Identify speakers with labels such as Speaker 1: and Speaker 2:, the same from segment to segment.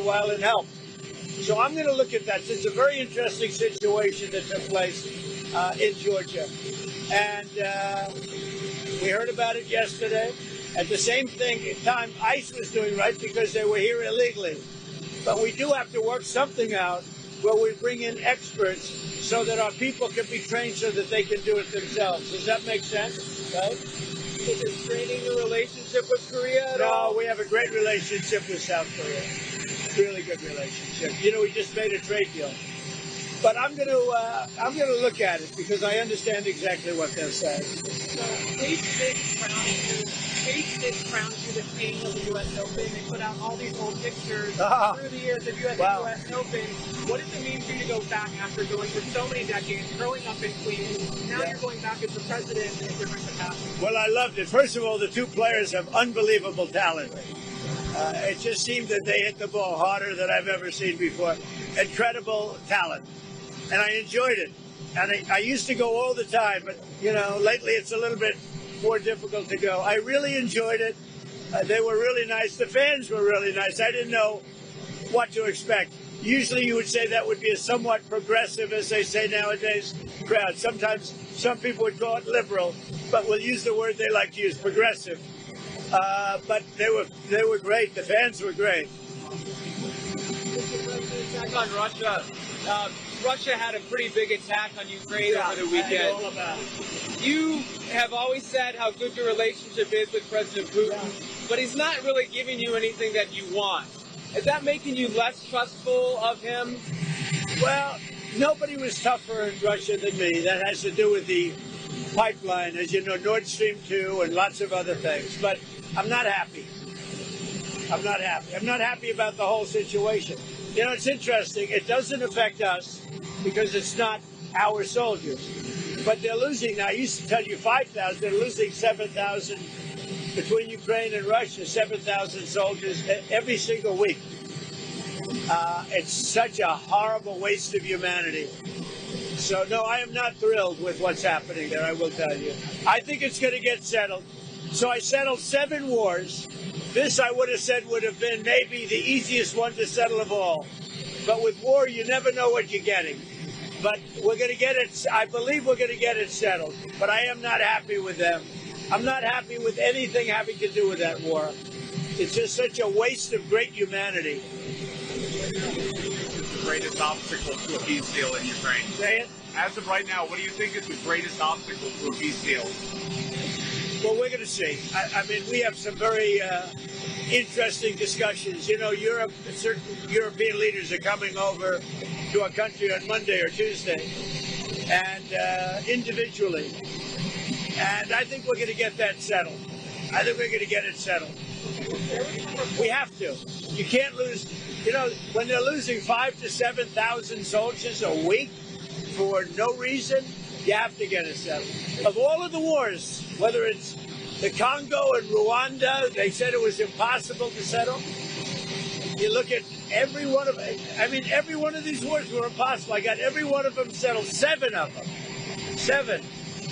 Speaker 1: while and help. So I'm going to look at that. It's a very interesting situation that took place in Georgia. And we heard about it yesterday. At the same time, ICE was doing right because they were here illegally. But we do have to work something out where we bring in experts so that our people can be trained so that they can do it themselves. Does that make sense? Right?
Speaker 2: Is it straining the relationship with Korea at all?
Speaker 1: No, we have a great relationship with South Korea. Really good relationship. You know, we just made a trade deal. But I'm going to look at it because I understand exactly what they're saying.
Speaker 2: So, Page Six crowned you the king of the U.S. Open. They put out all these old pictures through the years of you at the U.S. Open. What does it mean for you to go back after going for so many decades, growing up in Queens? Now you're going back as the president in a different capacity.
Speaker 1: Well, I loved it. First of all, the two players have unbelievable talent. It just seemed that they hit the ball harder than I've ever seen before. Incredible talent. And I enjoyed it. And I used to go all the time, but, you know, lately it's a little bit more difficult to go. I really enjoyed it. They were really nice. The fans were really nice. I didn't know what to expect. Usually you would say that would be a somewhat progressive, as they say nowadays, crowd. Sometimes some people would call it liberal, but we'll use the word they like to use, progressive. But they were great. The fans were great.
Speaker 2: Back on Russia. Russia had a pretty big attack on Ukraine over the weekend.
Speaker 1: All about it.
Speaker 2: You have always said how good your relationship is with President Putin, but he's not really giving you anything that you want. Is that making you less trustful of him?
Speaker 1: Well, nobody was tougher in Russia than me. That has to do with the pipeline, as you know, Nord Stream 2 and lots of other things. But I'm not happy. I'm not happy. I'm not happy about the whole situation. You know, it's interesting. It doesn't affect us because it's not our soldiers. But they're losing now. I used to tell you 5,000. They're losing 7,000 between Ukraine and Russia, 7,000 soldiers every single week. It's such a horrible waste of humanity. So, no, I am not thrilled with what's happening there, I will tell you. I think it's going to get settled. So I settled 7 wars. This, I would have said, would have been maybe the easiest one to settle of all. But with war, you never know what you're getting. But we're going to get it. I believe we're going to get it settled. But I am not happy with them. I'm not happy with anything having to do with that war. It's just such a waste of great humanity.
Speaker 3: The greatest obstacle to a peace deal in Ukraine?
Speaker 1: Say it?
Speaker 3: As of right now, what do you think is the greatest obstacle to a peace deal?
Speaker 1: Well, we're going to see. I mean, we have some very interesting discussions. You know, Europe, certain European leaders are coming over to our country on Monday or Tuesday, and individually. And I think we're going to get that settled. I think we're going to get it settled. We have to. You can't lose. You know, when they're losing 5,000 to 7,000 soldiers a week for no reason, you have to get it settled. Of all of the wars, whether it's the Congo and Rwanda, they said it was impossible to settle. You look at every one of every one of these wars were impossible. I got every one of them settled, 7 of them. 7.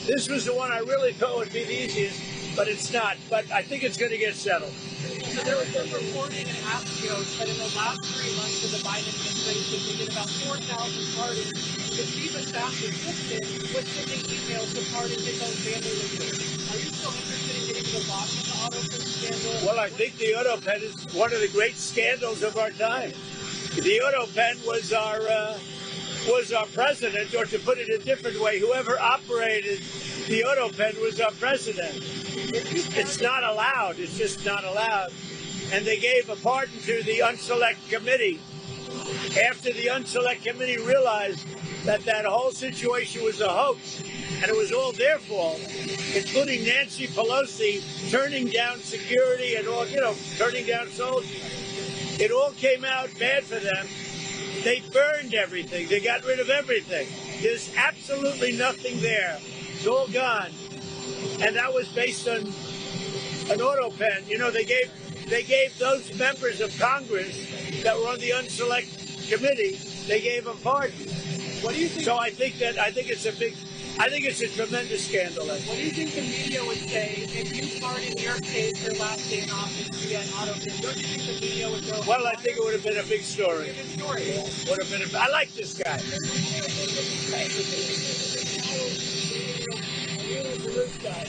Speaker 1: This was the one I really thought would be the easiest, but it's not. But I think it's going to get settled.
Speaker 2: So there was some reporting in Axios that in the last 3 months of the Biden administration, they did about 4,000 pardons. The chief of staff's assistant was sending emails to pardon his own family members. Are you still interested in getting to the bottom of the auto pen scandal?
Speaker 1: Well, I think the auto pen is one of the great scandals of our time. The auto pen was our president, or to put it a different way, whoever operated the auto pen was our president. It's not allowed. It's just not allowed. And they gave a pardon to the Unselect Committee after the Unselect Committee realized that that whole situation was a hoax and it was all their fault, including Nancy Pelosi turning down security and all, turning down soldiers. It all came out bad for them. They burned everything. They got rid of everything. There's absolutely nothing there. It's all gone. And that was based on an auto pen. You know, they gave those members of Congress that were on the Unselect Committee, they gave them pardons.
Speaker 2: What do you think?
Speaker 1: So I think it's a big I think it's a tremendous scandal.
Speaker 2: What do you think the media would say if you pardoned your case your last day in office via an auto film? Don't you think the media would go?
Speaker 1: Well, I think it would have been a big story.
Speaker 2: Good story.
Speaker 1: Would have been. I like this guy.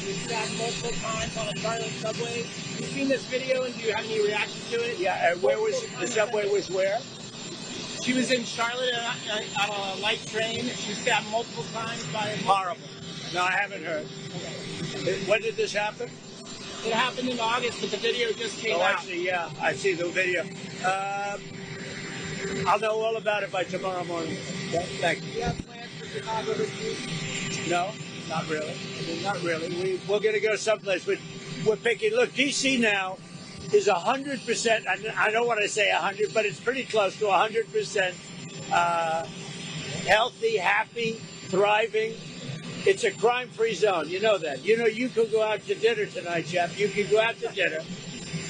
Speaker 2: You've sat multiple times on a Charlotte subway. You've seen this video, and do you have any reaction to it?
Speaker 1: Yeah, and where was the subway? Was where?
Speaker 2: She was in Charlotte on a light train. She was stabbed multiple times by a
Speaker 1: Horrible. No, I haven't heard. When did this happen?
Speaker 2: It happened in August, but the video just came
Speaker 1: Oh,
Speaker 2: out.
Speaker 1: actually, yeah, I see the video. I'll know all about it by tomorrow morning. Yeah, thank you.
Speaker 2: Do you have plans for Chicago this week?
Speaker 1: No, not really. I mean, not really. We're going to go someplace, but we're picking. Look, DC now is 100%. I don't want to say 100, but it's pretty close to 100% healthy, happy, thriving. It's a crime-free zone. You know that. You know you could go out to dinner tonight, Jeff. You could go out to dinner,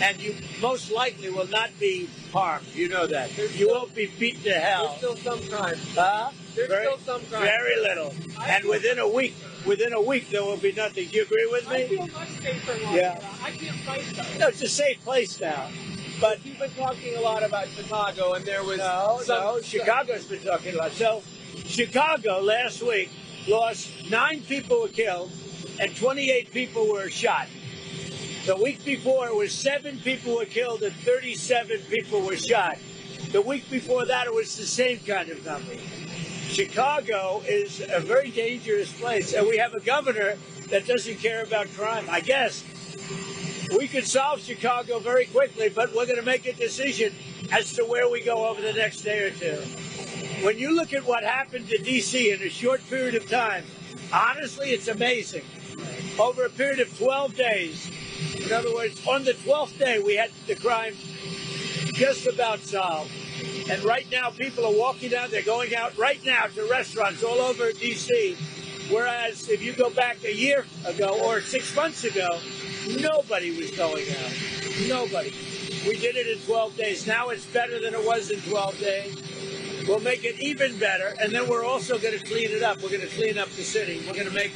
Speaker 1: and you most likely will not be harmed. You know that. You won't be beaten to hell.
Speaker 2: There's still some crime. There's still some crime.
Speaker 1: Very little. And within a week, there will be nothing. Do you agree with
Speaker 2: I
Speaker 1: me?
Speaker 2: feel much safer in
Speaker 1: Yeah.
Speaker 2: I can't fight though.
Speaker 1: No, it's a safe place now. But
Speaker 2: You've been talking a lot about Chicago, and there was
Speaker 1: no, Chicago's been talking a lot. So, Chicago last week lost 9 people were killed and 28 people were shot. The week before, it was 7 people were killed and 37 people were shot. The week before that, it was the same kind of number. Chicago is a very dangerous place, and we have a governor that doesn't care about crime. I guess we could solve Chicago very quickly, but we're going to make a decision as to where we go over the next day or two. When you look at what happened to D.C. in a short period of time, honestly, it's amazing. Over a period of 12 days, in other words, on the 12th day, we had the crime just about solved. And right now, people are walking out. They're going out right now to restaurants all over D.C., whereas if you go back a year ago or 6 months ago, nobody was going out. Nobody. We did it in 12 days. Now it's better than it was in 12 days. We'll make it even better, and then we're also going to clean it up. We're going to clean up the city. We're going to make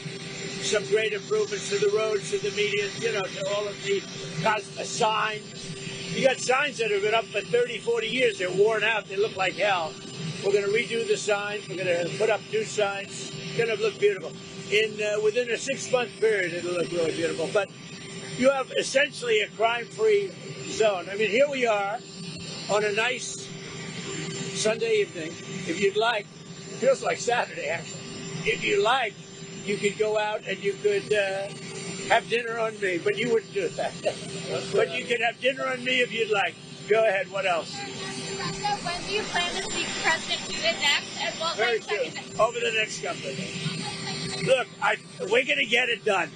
Speaker 1: some great improvements to the roads, to the medians, to all of the signs. You got signs that have been up for 30, 40 years. They're worn out. They look like hell. We're going to redo the signs. We're going to put up new signs. It's going to look beautiful. Within a 6-month period, it'll look really beautiful. But you have essentially a crime-free zone. I mean, here we are on a nice Sunday evening. If you'd like, it feels like Saturday, actually. If you like, you could go out and you could have dinner on me, but you wouldn't do that. But you could have dinner on me if you'd like. Go ahead. What else?
Speaker 4: When do you plan to speak to President Putin next? And what
Speaker 1: Very soon. Over the next couple of days. Look, we're going to get it done.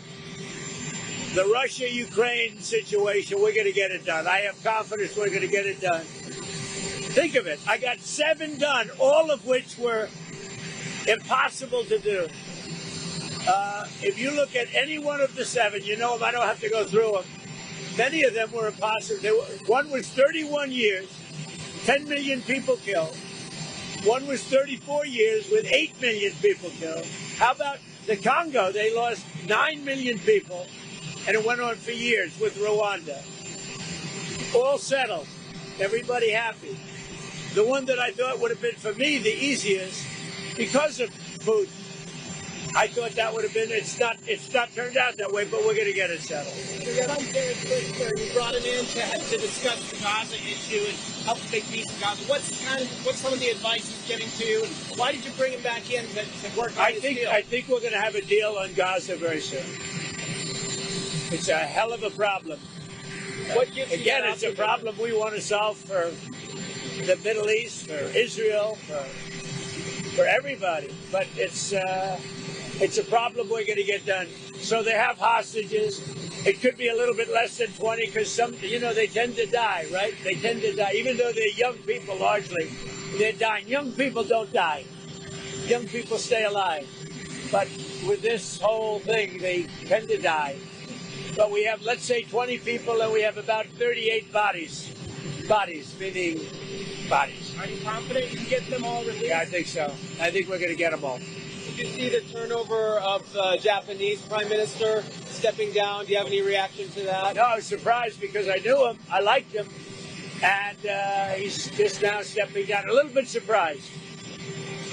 Speaker 1: The Russia-Ukraine situation, we're going to get it done. I have confidence we're going to get it done. Think of it. I got 7 done, all of which were impossible to do. If you look at any one of the 7, you know them. I don't have to go through them. Many of them were impossible. One was 31 years, 10 million people killed. One was 34 years with 8 million people killed. How about the Congo? They lost 9 million people, and it went on for years with Rwanda. All settled. Everybody happy. The one that I thought would have been, for me, the easiest, because of Putin, I thought that would have been, it's not turned out that way, but we're going to get it settled.
Speaker 2: You brought him in to discuss the Gaza issue and help make peace in Gaza. What's some of the advice he's giving to you? And why did you bring him back in to work on this deal?
Speaker 1: I think we're going to have a deal on Gaza very soon. It's a hell of a problem.
Speaker 2: What gives you
Speaker 1: Again,
Speaker 2: that
Speaker 1: it's a
Speaker 2: optimism?
Speaker 1: problem we want to solve for the Middle East, for Israel, for everybody. But it's a problem we're going to get done. So they have hostages. It could be a little bit less than 20 because they tend to die, right? They tend to die. Even though they're young people largely, they're dying. Young people don't die. Young people stay alive. But with this whole thing, they tend to die. But we have, let's say, 20 people, and we have about 38 bodies. Bodies, meaning bodies.
Speaker 2: Are you confident you can get them all released?
Speaker 1: Yeah, I think so. I think we're going to get them all.
Speaker 5: Did you see the turnover of the Japanese Prime Minister stepping down? Do you have any reaction to that?
Speaker 1: No, I was surprised because I knew him, I liked him, and he's just now stepping down. A little bit surprised.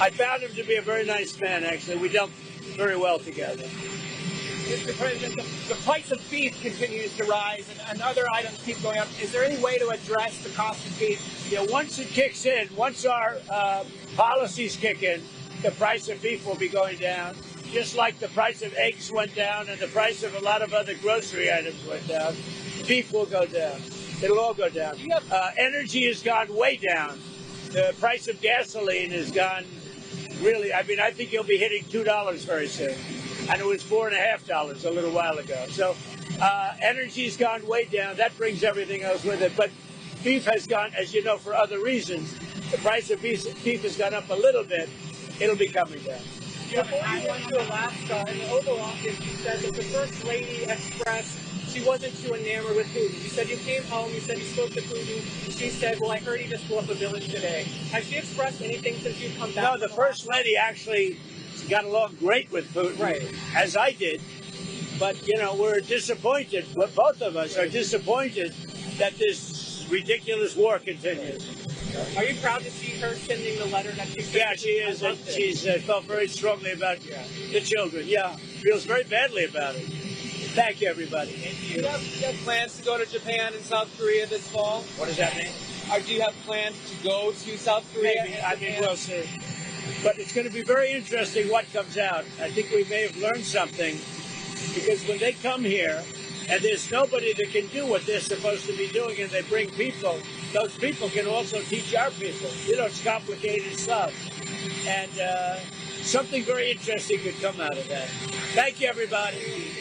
Speaker 1: I found him to be a very nice man, actually. We dealt very well together.
Speaker 2: Mr. President, the price of beef continues to rise and other items keep going up. Is there any way to address the cost of beef?
Speaker 1: Yeah, once it kicks in, once our policies kick in, the price of beef will be going down, just like the price of eggs went down and the price of a lot of other grocery items went down. Beef will go down. It'll all go down. Energy has gone way down. The price of gasoline has gone really, I think you'll be hitting $2 very soon. And it was $4.50 a little while ago. So energy's gone way down. That brings everything else with it. But beef has gone, as you know, for other reasons. The price of beef has gone up a little bit. It'll be coming down.
Speaker 2: Before you went to Alaska, in the Oval Office, you said that the First Lady expressed she wasn't too enamored with Putin. You said you came home, you said you spoke to Putin. She said, well, I heard he just blew up a village today. Has she expressed anything since you've come back?
Speaker 1: No, the First Lady actually got along great with Putin,
Speaker 2: right,
Speaker 1: as I did. But, we're disappointed, both of us are disappointed that this ridiculous war continues.
Speaker 2: Are you proud to see her sending the letter that she sent?
Speaker 1: Yeah, she is. And she's felt very strongly about the children. Yeah, feels very badly about it. Thank you, everybody. Thank you.
Speaker 5: Do you have plans to go to Japan and South Korea this fall?
Speaker 1: What does that mean?
Speaker 5: Do you have plans to go to South Korea?
Speaker 1: Maybe. We'll see. But it's going to be very interesting what comes out. I think we may have learned something, because when they come here and there's nobody that can do what they're supposed to be doing and they bring people, those people can also teach our people. It's complicated stuff. And something very interesting could come out of that. Thank you, everybody.